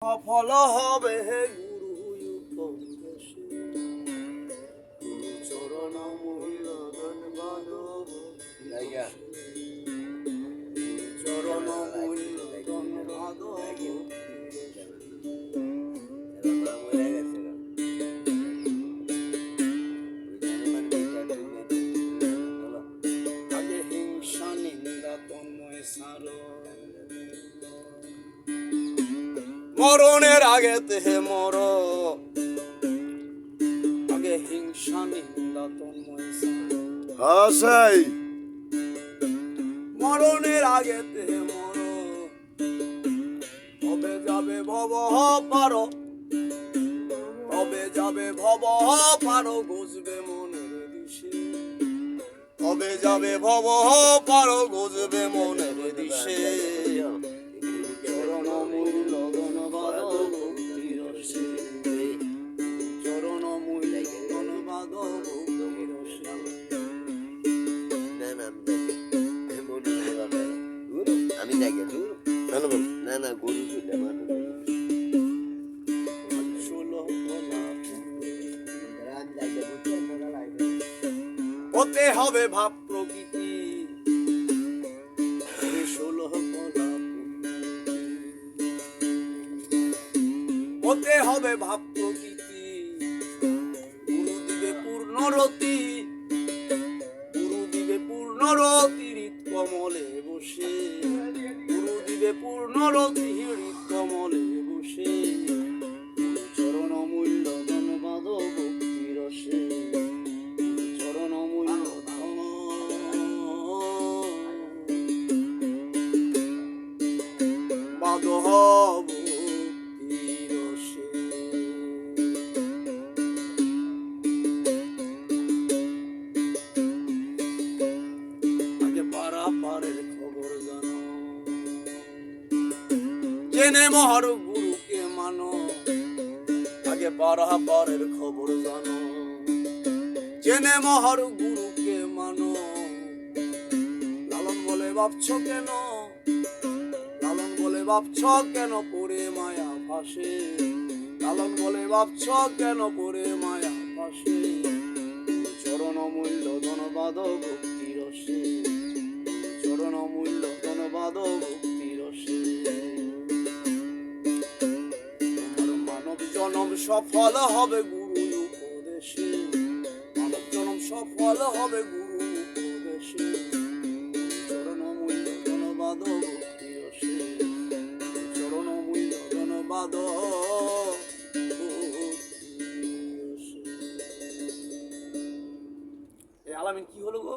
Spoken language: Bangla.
সফল হবে হে গুরু উপদেশে, গুরু চরণ মূলধন বাঁধব, চরণ মূলধন বাঁধব। আগে হিংসা নিন্দা তন্ময় সার, মরণের আগেতে মর, আগে হিংসা নিন্দা তন্ময় সার, মরণের আগেতে মর, তবে যাবে ভব পার, তবে যাবে ভব পার, গজবে মনের দিশে, তবে যাবে ভব পার, গজবে মনের দিশে। চরণ মূলধন বাঁধব ভক্তিরসে, চরণ মূলধন বাঁধব ভক্তিরসে। আমি দেখে না না গরু হতে হবে ভাব প্রকৃতি, হতে হবে ভাব প্রকৃতি, গুরু দিবে পূর্ণরতি, গুরু দিবে পূর্ণরতি হৃদ কমলে বসে, গুরু দিবে পূর্ণরতি হৃদ কমলে বসে। চরণ মূলধন বাঁধব ভক্তিরসে, চরণ মূলধন বাঁধব ভক্তিরসে। আগে পারাপারের খবর জানো, জেনে মহার গুরুকে মানো, আগে পারাপারের খবর জানো, জেনে মহার গুরুকে মানো। লালন বলে ভাবছ কেন, লালন বলে ভাবছ কেন পরে মায়া ফাঁসে, লালন বলে ভাবছ কেন পরে মায়া ফাঁসে। চরণ মূলধন বাঁধব ভক্তিরসে, চরণ মূলধন বাঁধব ভক্তিরসে। তোমার মানব জনম সফল হবে গুরু উপদেশে, মানব জনম সফল হবে গুরু উপদেশে। চরণ মূলধন বাঁধব ভক্তিরসে, চরণ মূলধন বাঁধব ভক্তিরসে। এই আলামিন কি হলো গো?